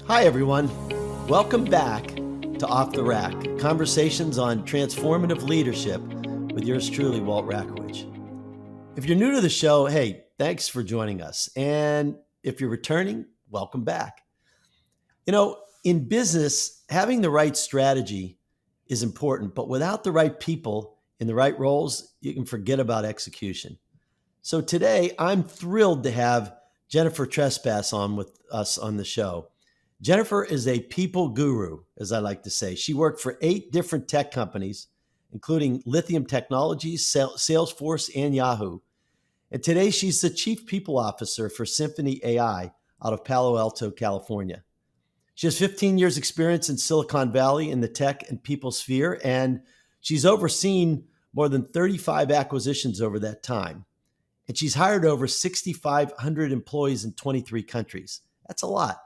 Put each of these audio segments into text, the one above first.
Hi, everyone. Welcome back to Off the Rak, conversations on transformative leadership with yours truly, Walt Rakowich. If you're new to the show, hey, thanks for joining us. And if you're returning, welcome back. In business, having the right strategy is important, but without the right people in the right roles, you can forget about execution. So today, I'm thrilled to have Jennifer Trzepacz on with us on the show. Jennifer is a people guru, as I like to say. She worked for 8 different tech companies, including Lithium Technologies, Salesforce, and Yahoo. And today she's the chief people officer for SymphonyAI out of Palo Alto, California. She has 15 years experience in Silicon Valley in the tech and people sphere, and she's overseen more than 35 acquisitions over that time. And she's hired over 6,500 employees in 23 countries. That's a lot.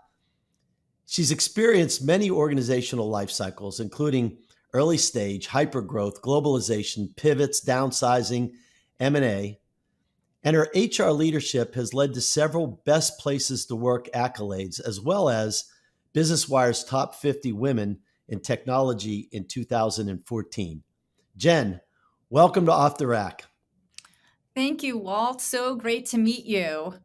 She's experienced many organizational life cycles, including early stage, hypergrowth, globalization, pivots, downsizing, M&A. And her HR leadership has led to several best places to work accolades, as well as Business Wire's top 50 women in technology in 2014. Jen, welcome to Off the Rak. Thank you, Walt. So great to meet you.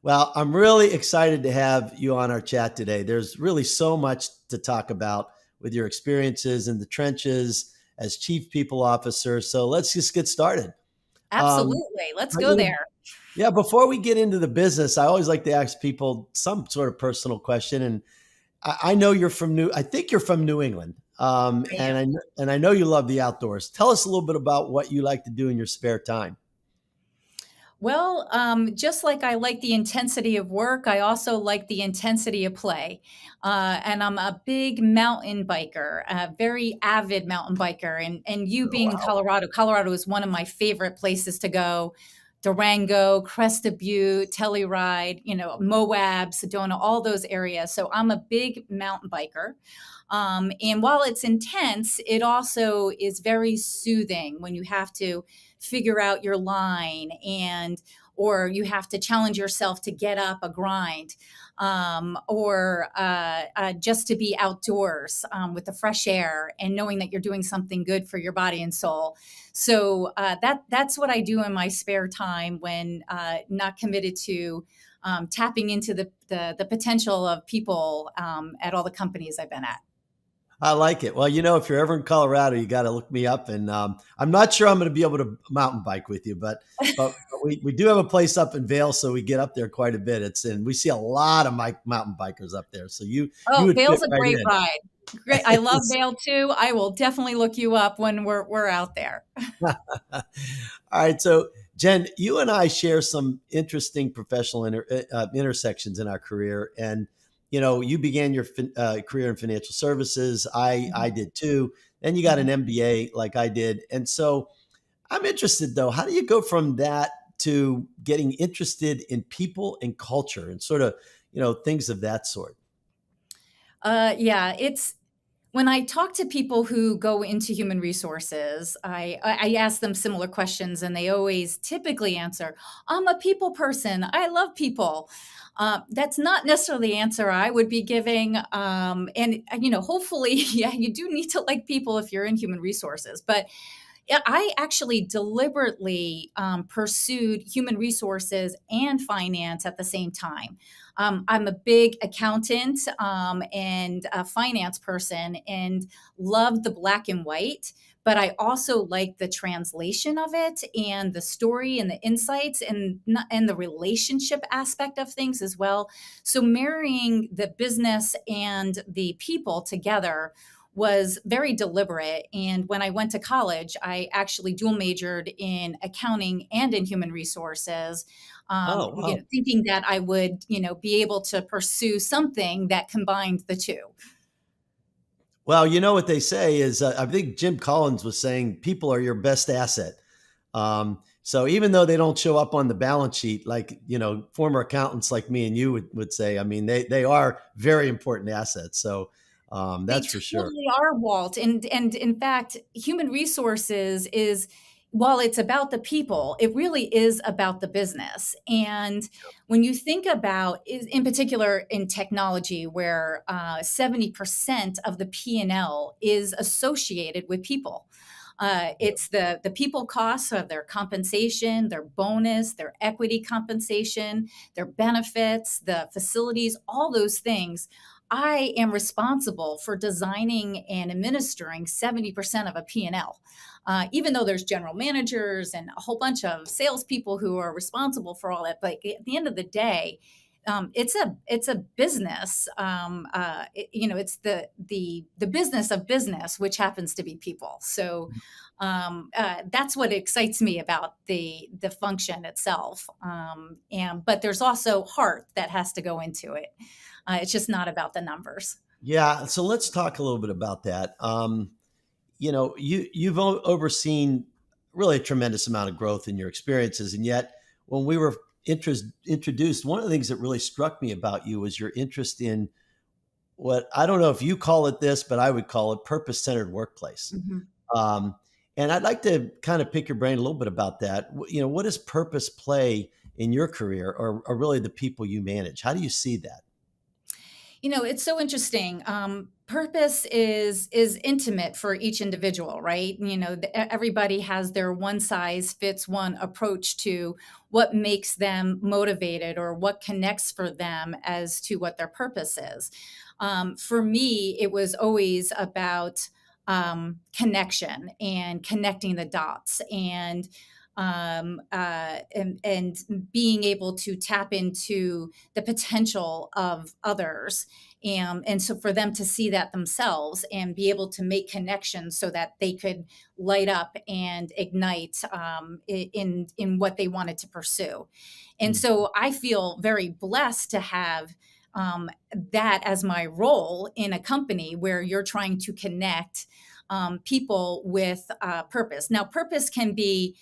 Well, I'm really excited to have you on our chat today. There's really so much to talk about with your experiences in the trenches as chief people officer. So let's just get started. Um, Absolutely. Let's but, go there. yeah, before we get into the business, I always like to ask people some sort of personal question. And I know you're from I think you're from New England. I am. And I know you love the outdoors. Tell us a little bit about what you like to do in your spare time. Well, just like I like the intensity of work, I also like the intensity of play. And I'm a big mountain biker, a very avid mountain biker. And you Oh, being in wow. Colorado is one of my favorite places to go. Durango, Cresta Butte, Telluride, Moab, Sedona, all those areas. So I'm a big mountain biker. And while it's intense, it also is very soothing when you have to figure out your line or you have to challenge yourself to get up a grind or just to be outdoors with the fresh air and knowing that you're doing something good for your body and soul. So that's what I do in my spare time when not committed to tapping into the potential of people at all the companies I've been at. I like it. Well, if you're ever in Colorado, you got to look me up. And I'm not sure I'm going to be able to mountain bike with you, but we do have a place up in Vail, so we get up there quite a bit. And we see a lot of mountain bikers up there. So you Oh, would fit Vail's a right great in. ride. Great. I love Vail too. I will definitely look you up when we're out there. All right. So, Jen, you and I share some interesting professional intersections in our career. And, you began your career in financial services. I did too. Then you got an MBA like I did. And so I'm interested, though, how do you go from that to getting interested in people and culture and sort of, things of that sort? Yeah, it's when I talk to people who go into human resources, I ask them similar questions, and they always typically answer, "I'm a people person. I love people." That's not necessarily the answer I would be giving. And hopefully, yeah, you do need to like people if you're in human resources, but yeah, I actually deliberately pursued human resources and finance at the same time. I'm a big accountant and a finance person and love the black and white, but I also like the translation of it and the story and the insights and the relationship aspect of things as well. So marrying the business and the people together was very deliberate. And when I went to college, I actually dual majored in accounting and in human resources, Oh, wow. thinking that I would, be able to pursue something that combined the two. Well, you know what they say is, I think Jim Collins was saying people are your best asset. So even though they don't show up on the balance sheet, like, former accountants like me and you would say, I mean, they are very important assets. So They that's for sure. totally are, Walt. And in fact, human resources is while it's about the people, it really is about the business. And when you think about, in particular in technology, where 70% of the P&L is associated with people. It's the people costs of their compensation, their bonus, their equity compensation, their benefits, the facilities, all those things. I am responsible for designing and administering 70% of a P&L. Even though there's general managers and a whole bunch of salespeople who are responsible for all that, but at the end of the day, it's a business. It's the business of business, which happens to be people. So that's what excites me about the function itself. But there's also heart that has to go into it. It's just not about the numbers. Yeah. So let's talk a little bit about that. You've overseen really a tremendous amount of growth in your experiences, and yet when we were introduced, one of the things that really struck me about you was your interest in what, I don't know if you call it this, but I would call it purpose-centered workplace. Mhm. Um, and I'd like to kind of pick your brain a little bit about that. What does purpose play in your career, or really the people you manage? How do you see that? It's so interesting. Purpose is intimate for each individual, right? Everybody has their one size fits one approach to what makes them motivated or what connects for them as to what their purpose is. For me, it was always about connection and connecting the dots and being able to tap into the potential of others, and so for them to see that themselves and be able to make connections so that they could light up and ignite in what they wanted to pursue. And Mm. so I feel very blessed to have that as my role in a company where you're trying to connect people with purpose. Now, purpose can be,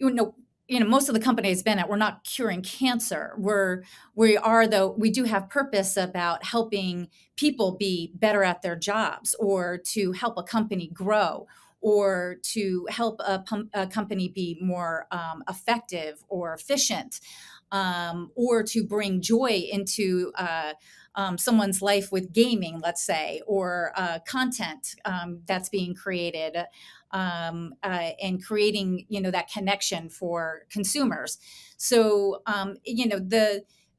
most of the companies I've been at, we're not curing cancer. We do have purpose about helping people be better at their jobs, or to help a company grow, or to help a company be more effective or efficient, or to bring joy into someone's life with gaming, let's say, or content that's being created, and creating, that connection for consumers. So,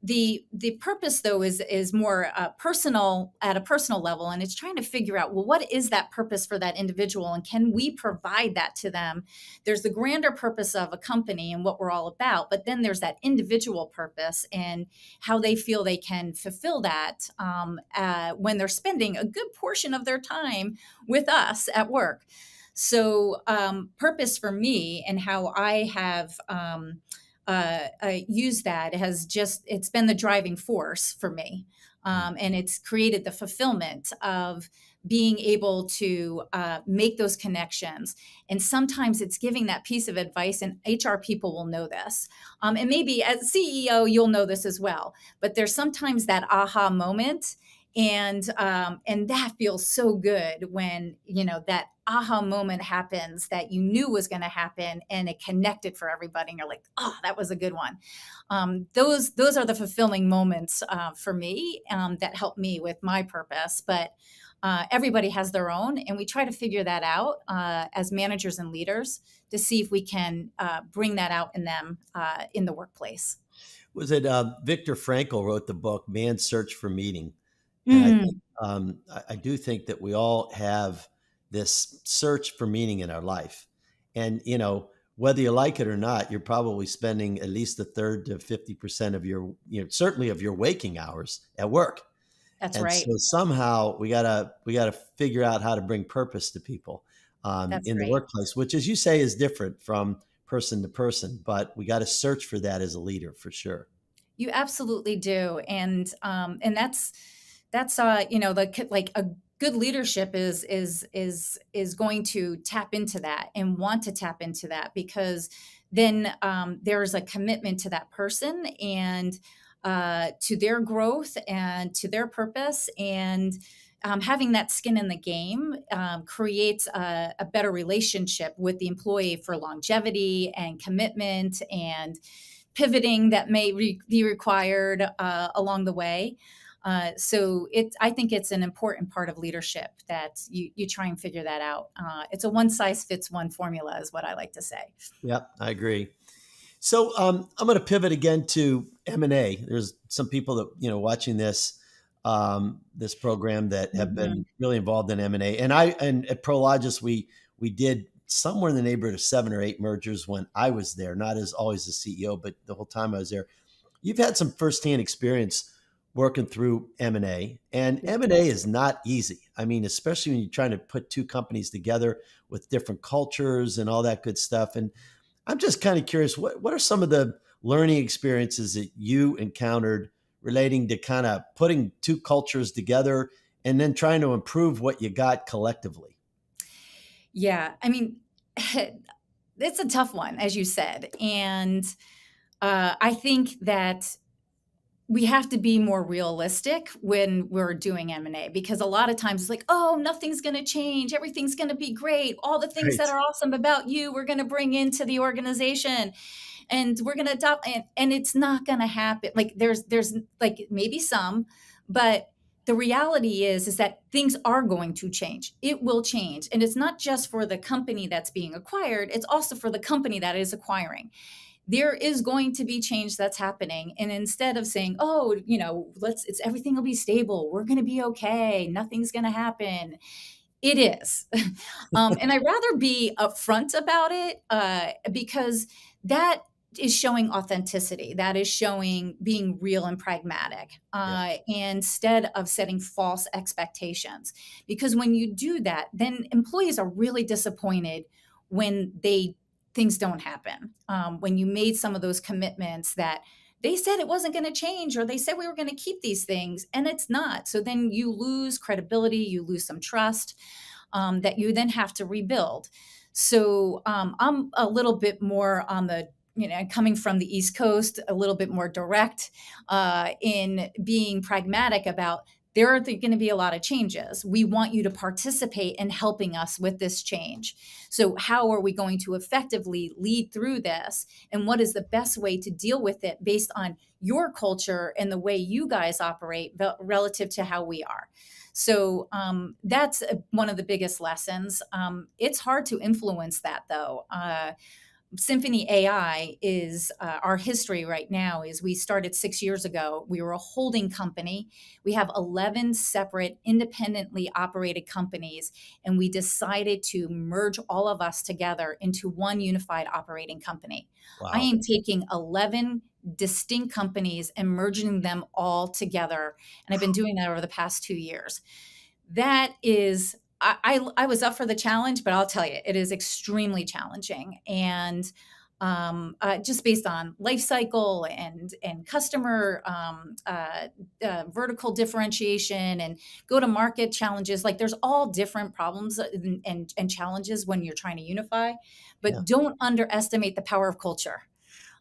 the purpose, though, is more personal, at a personal level, and it's trying to figure out, well, what is that purpose for that individual, and can we provide that to them? There's the grander purpose of a company and what we're all about, but then there's that individual purpose and how they feel they can fulfill that when they're spending a good portion of their time with us at work. So, purpose for me and how I have used that it's been the driving force for me. And it's created the fulfillment of being able to make those connections. And sometimes it's giving that piece of advice, and HR people will know this. And maybe as CEO, you'll know this as well. But there's sometimes that aha moment, and that feels so good when that aha moment happens that you knew was going to happen, and it connected for everybody, and you're like, oh, that was a good one. Those are the fulfilling moments for me, that help me with my purpose. But everybody has their own, and we try to figure that out as managers and leaders, to see if we can bring that out in them in the workplace. Was it Viktor Frankl wrote the book Man's Search for Meaning? And I think Mm, I do think that we all have this search for meaning in our life. And whether you like it or not, you're probably spending at least a third to 50% of your, certainly of your waking hours at work. that's And right. so somehow we gotta figure out how to bring purpose to people That's in the right. workplace, which, as you say, is different from person to person. But we got to search for that as a leader, for sure. You absolutely do, and that's like a good leadership is going to tap into that and want to tap into that, because then there's a commitment to that person, and to their growth and to their purpose, and having that skin in the game creates a better relationship with the employee for longevity and commitment and pivoting that may be required along the way. I think it's an important part of leadership that you try and figure that out. It's a one size fits one formula, is what I like to say. Yep, I agree. So I'm going to pivot again to M&A. There's some people that watching this program that have Mhm. been really involved in M&A. And at Prologis we did somewhere in the neighborhood of 7 or 8 mergers when I was there, not as always the CEO, but the whole time I was there. You've had some firsthand experience working through M&A, and M&A is not easy. I mean, especially when you're trying to put two companies together with different cultures and all that good stuff. And I'm just kind of curious, what are some of the learning experiences that you encountered relating to kind of putting two cultures together and then trying to improve what you got collectively? Yeah, I mean, it's a tough one, as you said, and I think that we have to be more realistic when we're doing M&A because a lot of times it's like, oh, nothing's going to change. Everything's going to be great. All the things Right. that are awesome about you, we're going to bring into the organization and we're going to adopt and it's not going to happen. Like there's like maybe some, but the reality is that things are going to change. It will change. And it's not just for the company that's being acquired, it's also for the company that is acquiring. There is going to be change that's happening, and instead of saying, oh, let's it's everything will be stable, we're going to be okay, nothing's going to happen, it is. And I'd rather be upfront about it because that is showing authenticity, that is showing being real and pragmatic Yeah. instead of setting false expectations, because when you do that, then employees are really disappointed when things don't happen. When you made some of those commitments that they said it wasn't going to change, or they said we were going to keep these things and it's not. So then you lose credibility, you lose some trust that you then have to rebuild. So I'm a little bit more on the, coming from the East Coast, a little bit more direct in being pragmatic about there are going to be a lot of changes. We want you to participate in helping us with this change. So, how are we going to effectively lead through this? And what is the best way to deal with it based on your culture and the way you guys operate relative to how we are? So, that's one of the biggest lessons. It's hard to influence that, though. SymphonyAI is our history right now is we started 6 years ago. We were a holding company. We have 11 separate independently operated companies, and we decided to merge all of us together into one unified operating company. I Wow. am taking 11 distinct companies and merging them all together. And I've been doing that over the past 2 years. That is I was up for the challenge, but I'll tell you, it is extremely challenging, and just based on life cycle and customer vertical differentiation and go to market challenges. Like there's all different problems and challenges when you're trying to unify, Yeah. but don't underestimate the power of culture.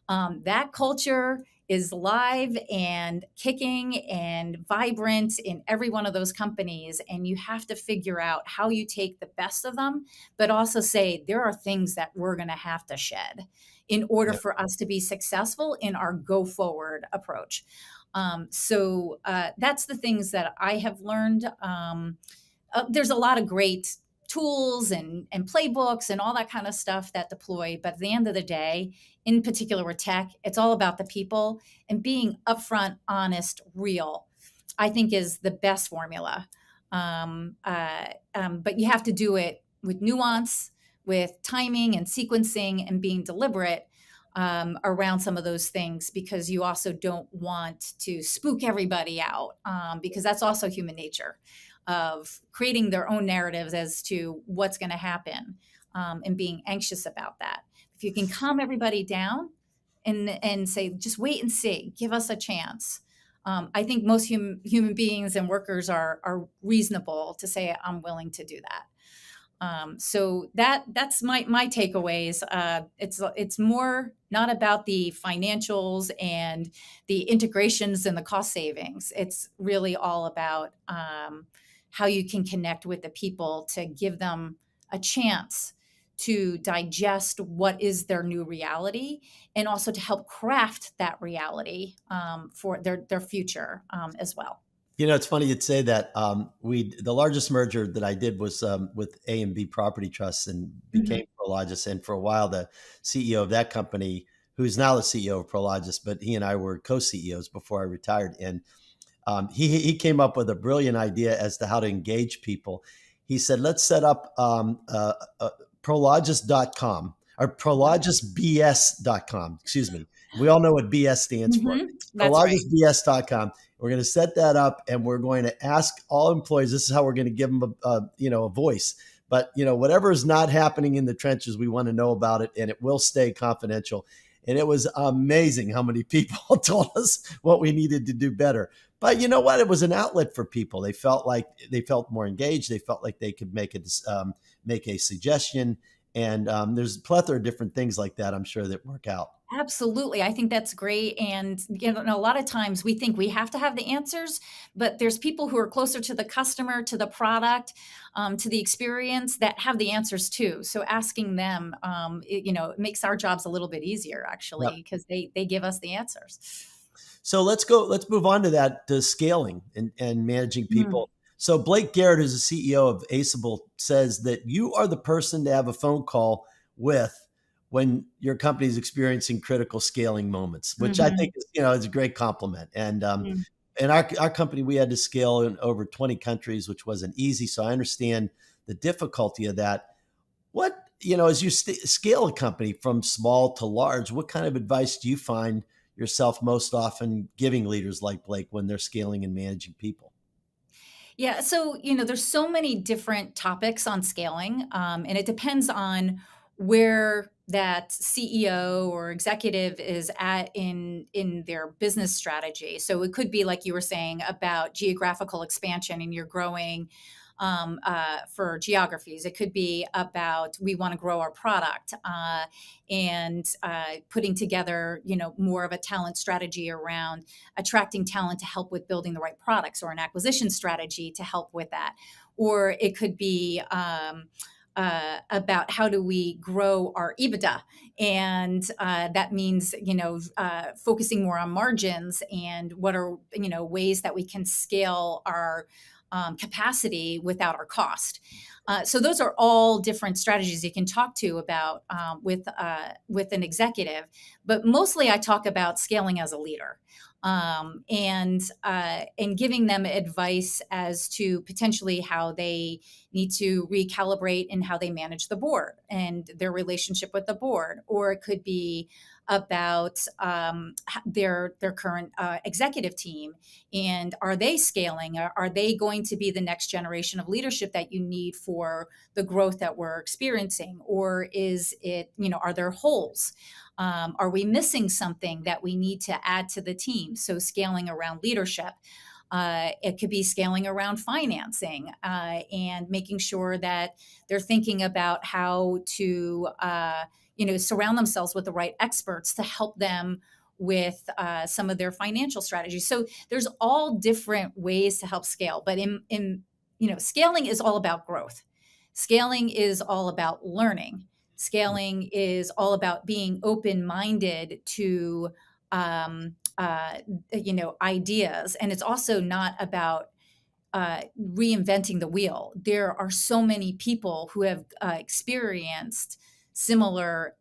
That culture is live and kicking and vibrant in every one of those companies. And you have to figure out how you take the best of them, but also say there are things that we're going to have to shed in order Yeah. for us to be successful in our go forward approach. So that's the things that I have learned. There's a lot of great tools and playbooks and all that kind of stuff that deploy. But at the end of the day, in particular with tech, it's all about the people and being upfront, honest, real, I think is the best formula. But you have to do it with nuance, with timing and sequencing and being deliberate around some of those things because you also don't want to spook everybody out because that's also human nature of creating their own narratives as to what's going to happen and being anxious about that. If you can calm everybody down and say, just wait and see, give us a chance. I think most human beings and workers are reasonable to say, I'm willing to do that. So that's my takeaways. It's more not about the financials and the integrations and the cost savings. It's really all about how you can connect with the people to give them a chance to digest what is their new reality, and also to help craft that reality for their future as well. It's funny you'd say that. The largest merger that I did was with A and B Property Trusts and became Mhm. Prologis. And for a while, the CEO of that company, who's now the CEO of Prologis, but he and I were co-CEOs before I retired. And he came up with a brilliant idea as to how to engage people. He said, let's set up Prologis.com or PrologisBS.com. Excuse me. We all know what BS stands for. That's right. PrologisBS.com. We're going to set that up, and we're going to ask all employees. This is how we're going to give them a voice. But whatever is not happening in the trenches, we want to know about it, and it will stay confidential. And it was amazing how many people told us what we needed to do better. But you know what? It was an outlet for people. They felt more engaged. They felt like they could make a suggestion. And there's a plethora of different things like that, I'm sure, that work out. Absolutely. I think that's great. And a lot of times we think we have to have the answers, but there's people who are closer to the customer, to the product, to the experience that have the answers too. So asking them, it makes our jobs a little bit easier actually, Yep. because they give us the answers. So let's move on to that, to scaling and managing Mm. people. So Blake Garrett, who's the CEO of Aceable, says that you are the person to have a phone call with when your company is experiencing critical scaling moments, which I think Mhm. is a great compliment. And Mm. in our company, we had to scale in over 20 countries, which wasn't easy. So I understand the difficulty of that. As you scale a company from small to large, what kind of advice do you find yourself most often giving leaders like Blake when they're scaling and managing people? Yeah, so there's so many different topics on scaling, and it depends on where that CEO or executive is at in their business strategy. So it could be like you were saying about geographical expansion, and you're growing for geographies. It could be about we want to grow our product and putting together, more of a talent strategy around attracting talent to help with building the right products, or an acquisition strategy to help with that. Or it could be about how do we grow our EBITDA, and that means focusing more on margins, and what are ways that we can scale our capacity without our cost. So those are all different strategies you can talk to about with an executive. But mostly, I talk about scaling as a leader, and giving them advice as to potentially how they need to recalibrate in how they manage the board and their relationship with the board. Or it could be about their current executive team, and are they scaling? Are they going to be the next generation of leadership that you need for the growth that we're experiencing? Or is it, are there holes? Are we missing something that we need to add to the team? So scaling around leadership. It could be scaling around financing, and making sure that they're thinking about how to surround themselves with the right experts to help them with some of their financial strategies. So there's all different ways to help scale, but in scaling is all about growth. Scaling is all about learning. Scaling is all about being open-minded to ideas, and it's also not about reinventing the wheel. There are so many people who have experienced similar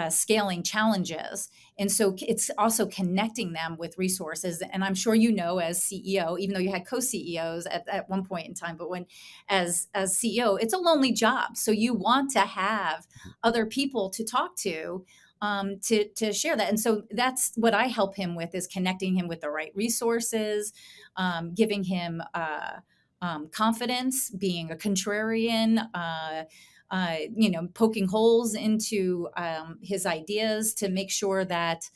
scaling challenges. And so it's also connecting them with resources. And I'm sure as CEO, even though you had co-CEOs at one point in time, but as CEO, it's a lonely job. So you want to have other people to talk to share that. And so that's what I help him with, is connecting him with the right resources, giving him confidence, being a contrarian, poking holes into his ideas to make sure that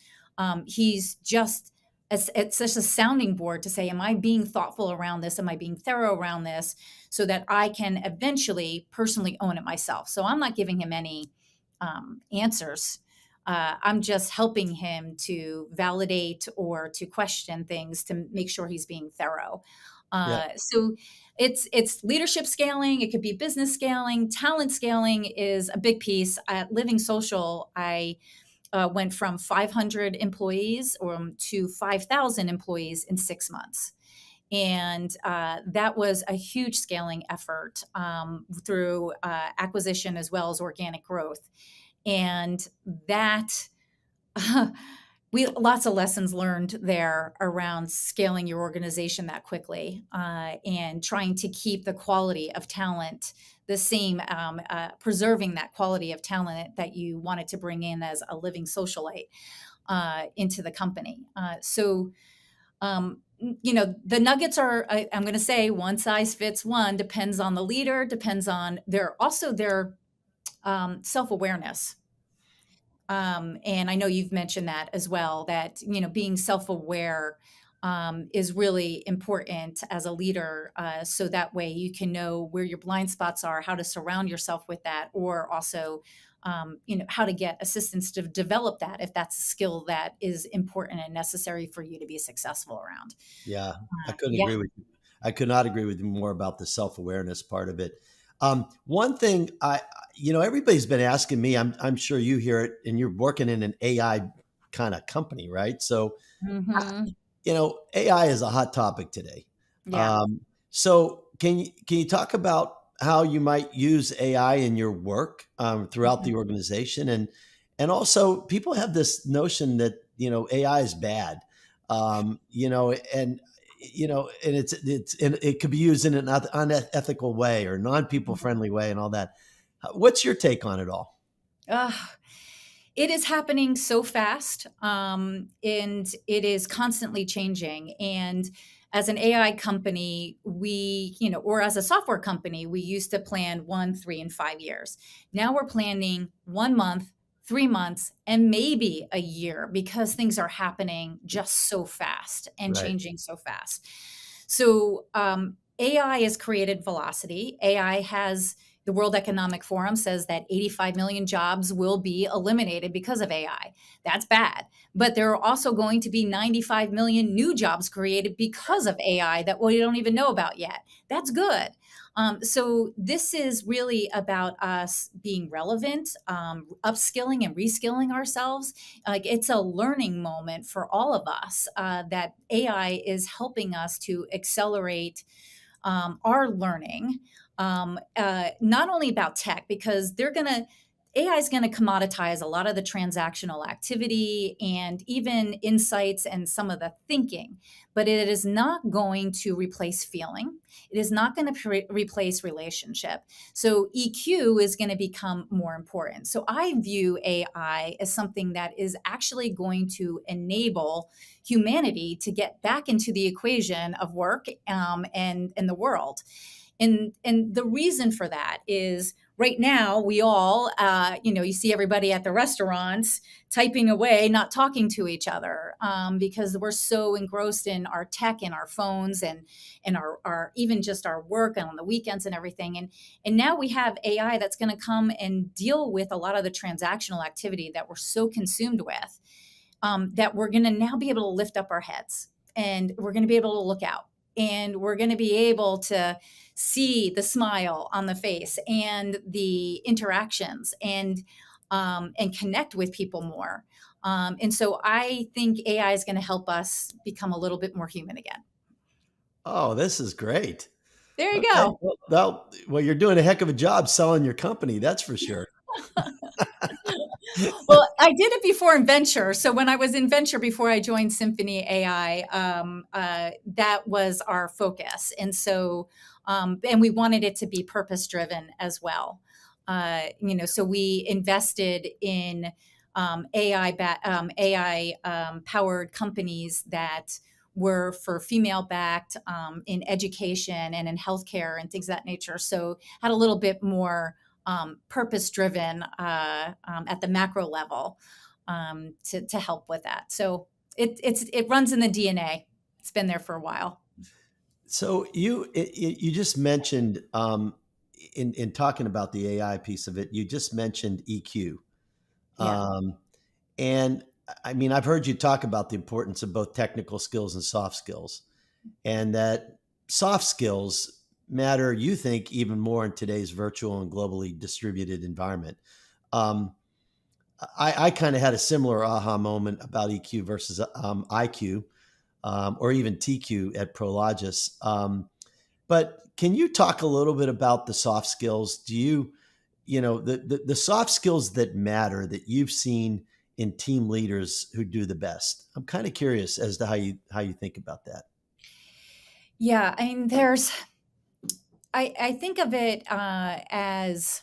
he's just it's such a sounding board to say, am I being thoughtful around this? Am I being thorough around this? So that I can eventually personally own it myself. So I'm not giving him any answers. I'm just helping him to validate or to question things to make sure he's being thorough. Yeah. So it's leadership scaling. It could be business scaling. Talent scaling is a big piece. At Living Social, I went from 500 employees to 5,000 employees in 6 months. And that was a huge scaling effort through acquisition as well as organic growth. And that we lots of lessons learned there around scaling your organization that quickly and trying to keep the quality of talent the same, preserving that quality of talent that you wanted to bring in as a living socialite into the company. The nuggets are, I'm going to say, one size fits one, depends on the leader, depends on their self-awareness. And I know you've mentioned that as well, that, being self-aware is really important as a leader. So that way you can know where your blind spots are, how to surround yourself with that, or also, how to get assistance to develop that if that's a skill that is important and necessary for you to be successful around. Yeah, I couldn't Yeah. agree with you. I could not agree with you more about the self-awareness part of it. One thing everybody's been asking me, I'm sure you hear it, and you're working in an AI kind of company, right? So, Hmm. AI is a hot topic today. Yeah. So can you talk about how you might use AI in your work throughout the Mhm. organization, and also people have this notion that AI is bad, and and it could be used in an unethical way or non-people friendly way and all that. What's your take on it all? Ugh, it is happening so fast, and it is constantly changing. And as an AI company, or as a software company, we used to plan 1, 3, and 5 years. Now we're planning 1 month, 3 months, and maybe a year because things are happening just so fast and Right. changing so fast. So, AI has created velocity. AI has The World Economic Forum says that 85 million jobs will be eliminated because of AI. That's bad. But there are also going to be 95 million new jobs created because of AI that we don't even know about yet. That's good. So this is really about us being relevant, upskilling and reskilling ourselves. Like, it's a learning moment for all of us that AI is helping us to accelerate our learning, not only about tech, because AI is going to commoditize a lot of the transactional activity and even insights and some of the thinking, but it is not going to replace feeling. It is not going to replace relationship. So EQ is going to become more important. So I view AI as something that is actually going to enable humanity to get back into the equation of work and the world. And the reason for that is right now we all, you see everybody at the restaurants typing away, not talking to each other because we're so engrossed in our tech and our phones and our even just our work and on the weekends and everything. And now we have AI that's going to come and deal with a lot of the transactional activity that we're so consumed with, that we're going to now be able to lift up our heads and we're going to be able to look out and we're going to be able to see the smile on the face and the interactions and connect with people more. And so I think AI is going to help us become a little bit more human again. Oh, this is great. There you Okay. go. Well, you're doing a heck of a job selling your company, that's for sure. Well, I did it before in venture. So when I was in venture before I joined SymphonyAI, that was our focus, and we wanted it to be purpose driven as well. So we invested in AI powered companies that were for female backed in education and in healthcare and things of that nature. So had a little bit more purpose driven at the macro level to help with that. So it runs in the DNA. It's been there for a while. So you just mentioned in talking about the AI piece of it, you just mentioned EQ. Yeah. Um, and I mean, I've heard you talk about the importance of both technical skills and soft skills, and that soft skills matter, you think, even more in today's virtual and globally distributed environment. Um, I kind of had a similar aha moment about EQ versus IQ, or even TQ at Prologis. But can you talk a little bit about the soft skills? Do you, the soft skills that matter that you've seen in team leaders who do the best? I'm kind of curious as to how you think about that. Yeah, I mean, I think of it as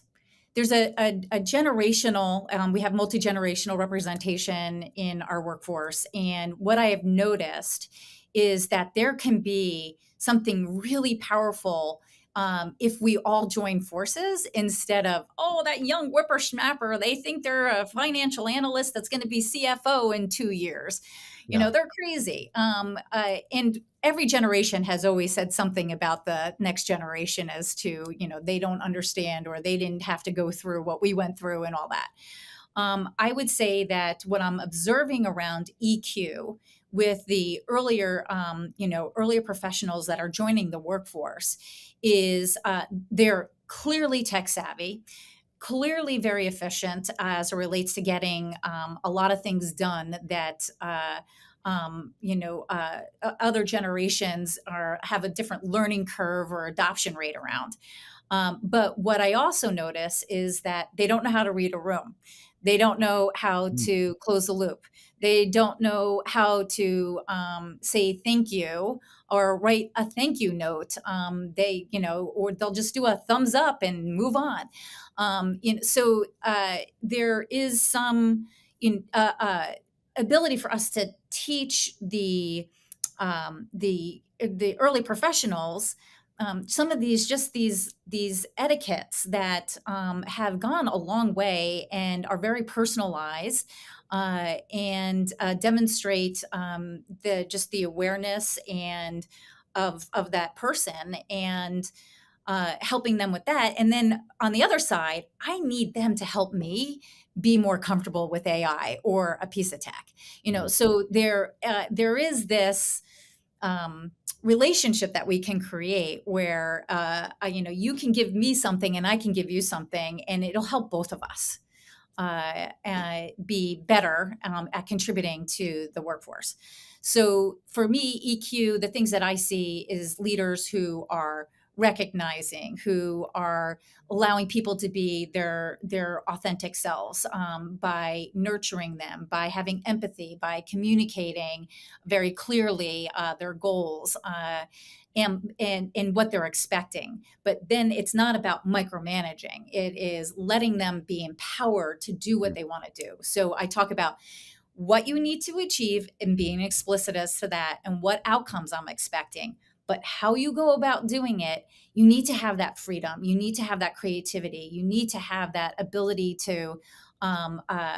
there's a generational, we have multi-generational representation in our workforce. And what I have noticed is that there can be something really powerful if we all join forces instead of, oh, that young whippersnapper, they think they're a financial analyst that's going to be CFO in 2 years. Yeah. They're crazy. And every generation has always said something about the next generation as to, they don't understand or they didn't have to go through what we went through and all that. I would say that what I'm observing around EQ with the earlier professionals that are joining the workforce is they're clearly tech savvy, clearly very efficient as it relates to getting a lot of things done that other generations have a different learning curve or adoption rate around. But what I also notice is that they don't know how to read a room. They don't know how Mm. to close the loop. They don't know how to say thank you or write a thank you note. Or they'll just do a thumbs up and move on. So there is some ability for us to teach the early professionals some of these etiquettes that have gone a long way and are very personalized and demonstrate the awareness and of that person and helping them with that. And then on the other side, I need them to help me be more comfortable with AI or a piece of tech. Right. So there is this relationship that we can create where you can give me something and I can give you something, and it'll help both of us be better at contributing to the workforce. So for me, EQ, the things that I see is leaders who are recognizing, who are allowing people to be their authentic selves by nurturing them, by having empathy, by communicating very clearly their goals and what they're expecting. But then it's not about micromanaging. It is letting them be empowered to do what they want to do. So I talk about what you need to achieve and being explicit as to that and what outcomes I'm expecting. But how you go about doing it, you need to have that freedom. You need to have that creativity. You need to have that ability to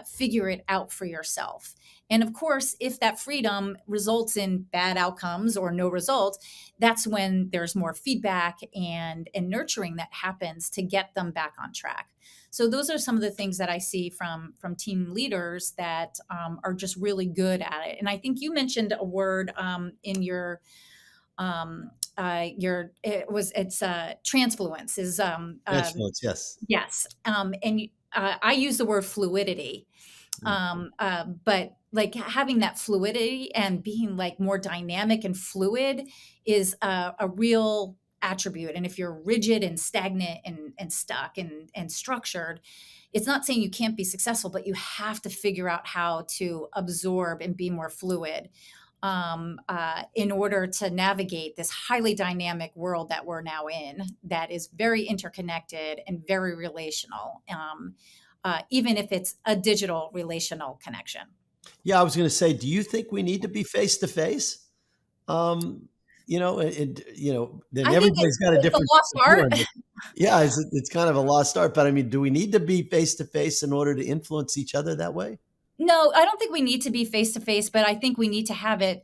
figure it out for yourself. And of course, if that freedom results in bad outcomes or no result, that's when there's more feedback and nurturing that happens to get them back on track. So those are some of the things that I see from team leaders that are just really good at it. And I think you mentioned a word in it's transfluence is Excellence. Yes. yes. I use the word fluidity. Mm. But like having that fluidity and being like more dynamic and fluid is a real attribute. And if you're rigid and stagnant and stuck and structured, it's not saying you can't be successful, but you have to figure out how to absorb and be more fluid in order to navigate this highly dynamic world that we're now in, that is very interconnected and very relational, even if it's a digital relational connection. Yeah, I was going to say, do you think we need to be face to face? Then I think everybody's got a it's a different lost view art. on it. Yeah, it's kind of a lost art. But I mean, do we need to be face to face in order to influence each other that way? No, I don't think we need to be face to face, but I think we need to have it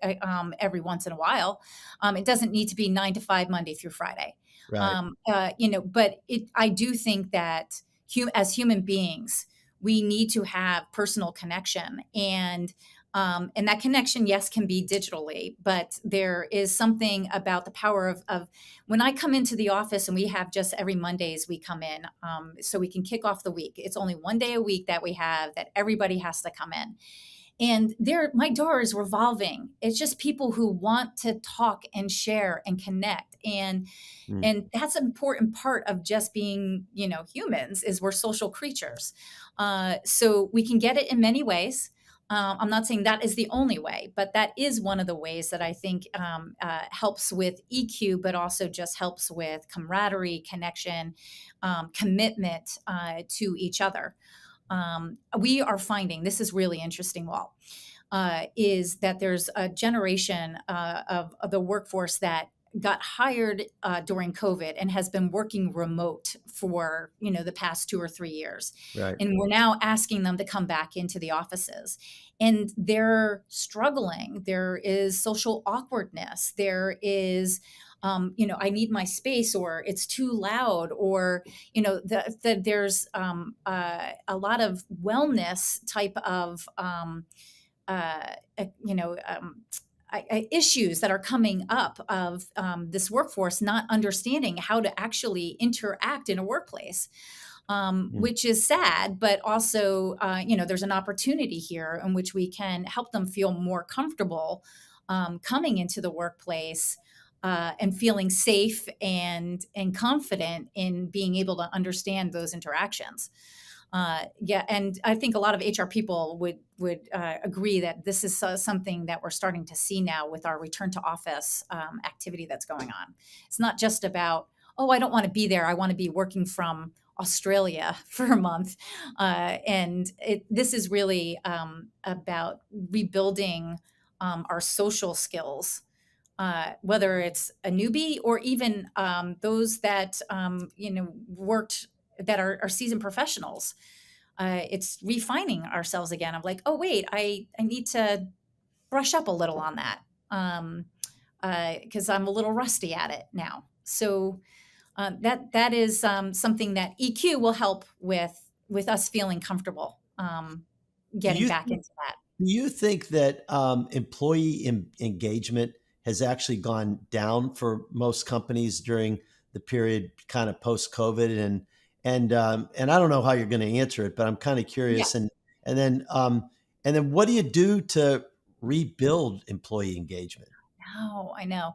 every once in a while. It doesn't need to be 9 to 5, Monday through Friday. Right. But I do think that as human beings, we need to have personal connection. And And that connection, yes, can be digitally, but there is something about the power of when I come into the office, and we have just every Mondays we come in, so we can kick off the week. It's only one day a week that we have that everybody has to come in. And there, my door is revolving. It's just people who want to talk and share and connect. Mm. And that's an important part of just being, humans, is we're social creatures. So we can get it in many ways. I'm not saying that is the only way, but that is one of the ways that I think helps with EQ, but also just helps with camaraderie, connection, commitment to each other. We are finding, this is really interesting, Walt, is that there's a generation of the workforce that got hired during COVID and has been working remote for the past 2 or 3 years, Right. and we're now asking them to come back into the offices, and they're struggling. There is social awkwardness. There is I need my space, or it's too loud, or there's a lot of wellness type of uh, uh, you know um, issues that are coming up of this workforce not understanding how to actually interact in a workplace, Mm. which is sad, but also, there's an opportunity here in which we can help them feel more comfortable coming into the workplace, and feeling safe and confident in being able to understand those interactions. Yeah, and I think a lot of HR people would agree that this is something that we're starting to see now with our return to office activity that's going on. It's not just about, oh, I don't want to be there. I want to be working from Australia for a month, and this is really about rebuilding our social skills. Whether it's a newbie or even those that worked, that are seasoned professionals, it's refining ourselves again of like, oh wait, I need to brush up a little on that, because I'm a little rusty at it now. So that is something that EQ will help with us feeling comfortable Do getting you back into that. Do you think that employee engagement has actually gone down for most companies during the period kind of post COVID? And I don't know how you're going to answer it, but I'm kind of Yeah. curious. And then what do you do to rebuild employee engagement? No, I know.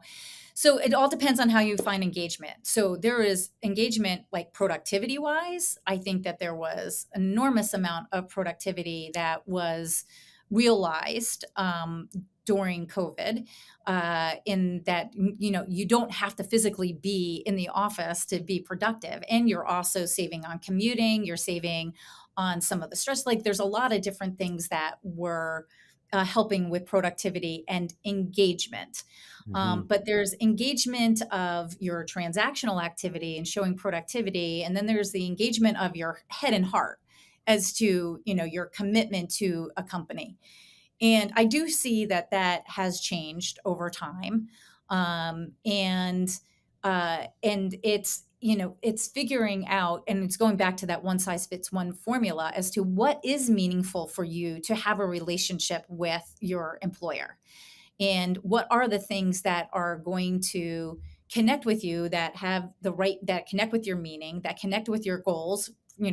So it all depends on how you find engagement. So there is engagement, like productivity wise. I think that there was enormous amount of productivity that was realized during COVID. In that, you don't have to physically be in the office to be productive, and you're also saving on commuting. You're saving on some of the stress. Like there's a lot of different things that were helping with productivity and engagement. Hmm. But there's engagement of your transactional activity and showing productivity, and then there's the engagement of your head and heart as to your commitment to a company. And I do see that that has changed over time, and it's figuring out, and it's going back to that one size fits one formula as to what is meaningful for you to have a relationship with your employer, and what are the things that are going to connect with you, that have the right, that connect with your meaning, that connect with your goals,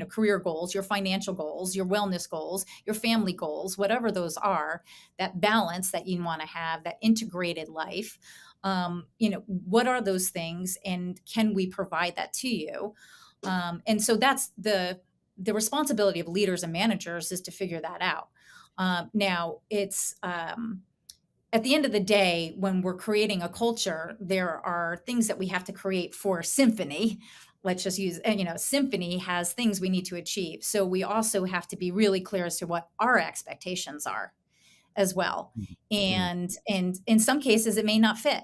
career goals, your financial goals, your wellness goals, your family goals, whatever those are, that balance that you want to have, that integrated life. What are those things, and can we provide that to you? And so that's the responsibility of leaders and managers, is to figure that out. Now it's at the end of the day, when we're creating a culture, there are things that we have to create for Symphony. Let's just use, and Symphony has things we need to achieve. So we also have to be really clear as to what our expectations are as well. Hmm. And in some cases, it may not fit,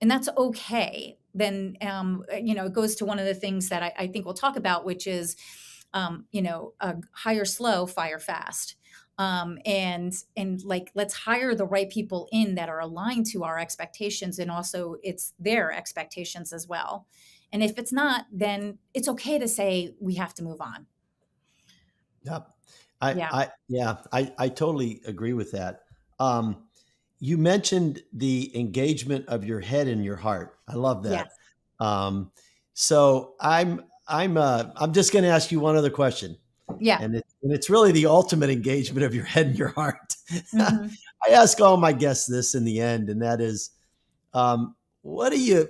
and that's okay. Then, it goes to one of the things that I think we'll talk about, which is, hire slow, fire fast. And like, let's hire the right people in that are aligned to our expectations, and also it's their expectations as well. And if it's not, then it's okay to say we have to move on. Yep. Yeah. Yeah, I totally agree with that. Um, you mentioned the engagement of your head and your heart. I love that. Yes. Um, so I'm just going to ask you one other question, Yeah. and it's really the ultimate engagement of your head and your heart. Hmm. I ask all my guests this in the end, and that is, um, what do you,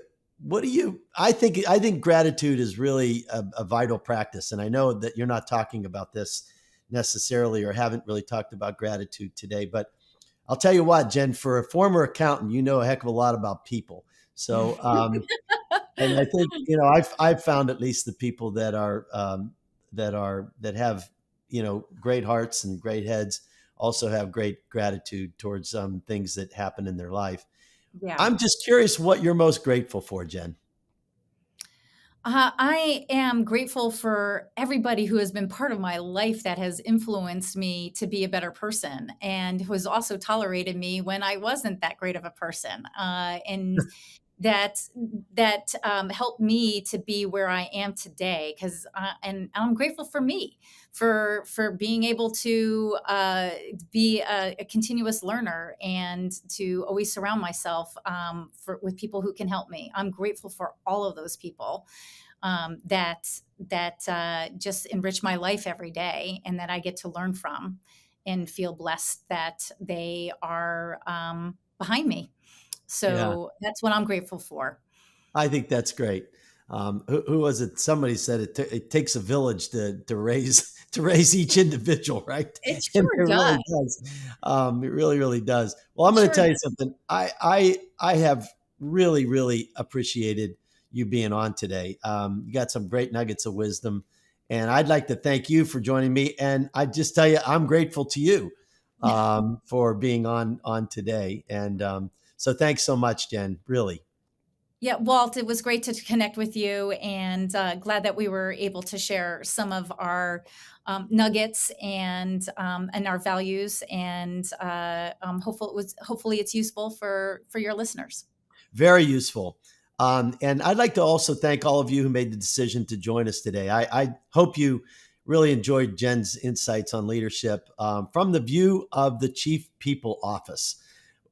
I think gratitude is really a vital practice. And I know that you're not talking about this necessarily, or haven't really talked about gratitude today, but I'll tell you what, Jen, for a former accountant, you know a heck of a lot about people. So, and I think, I've found at least the people that have, great hearts and great heads also have great gratitude towards things that happen in their life. Yeah. I'm just curious what you're most grateful for, Jen. I am grateful for everybody who has been part of my life that has influenced me to be a better person and who has also tolerated me when I wasn't that great of a person. And that helped me to be where I am today. Because and I'm grateful for me for being able to be a continuous learner and to always surround myself with people who can help me. I'm grateful for all of those people that just enrich my life every day and that I get to learn from and feel blessed that they are behind me. Yeah, So that's what I'm grateful for. I think that's great. Who was it? Somebody said it takes a village to raise to raise each individual, right? It And it sure really does. does. It really, really does. Well, I'm It going to sure tell you does. something. I have really, really appreciated you being on today. You got some great nuggets of wisdom, and I'd like to thank you for joining me. And I just tell you, I'm grateful to you for being on today. And so, thanks so much, Jen. Really. Yeah, Walt, it was great to connect with you, and glad that we were able to share some of our nuggets and our values, and hopefully it's useful for your listeners. Very useful. And I'd like to also thank all of you who made the decision to join us today. I hope you really enjoyed Jen's insights on leadership from the view of the Chief People Office,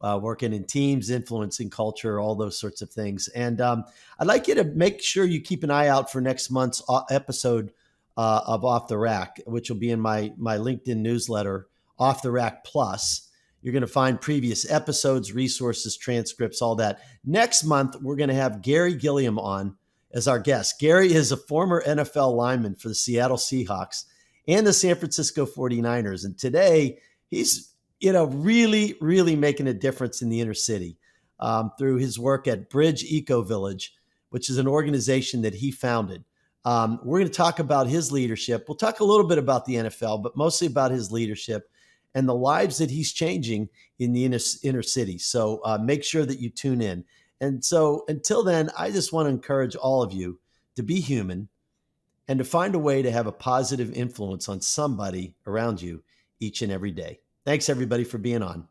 working in teams, influencing culture, all those sorts of things. And I'd like you to make sure you keep an eye out for next month's episode of Off the Rak, which will be in my LinkedIn newsletter, Off the Rak Plus. You're going to find previous episodes, resources, transcripts, all that. Next month, we're going to have Gary Gilliam on as our guest. Gary is a former NFL lineman for the Seattle Seahawks and the San Francisco 49ers. And today, he's really, really making a difference in the inner city through his work at Bridge Eco Village, which is an organization that he founded. We're going to talk about his leadership. We'll talk a little bit about the NFL, but mostly about his leadership and the lives that he's changing in the inner city. So make sure that you tune in. And so until then, I just want to encourage all of you to be human and to find a way to have a positive influence on somebody around you each and every day. Thanks, everybody, for being on.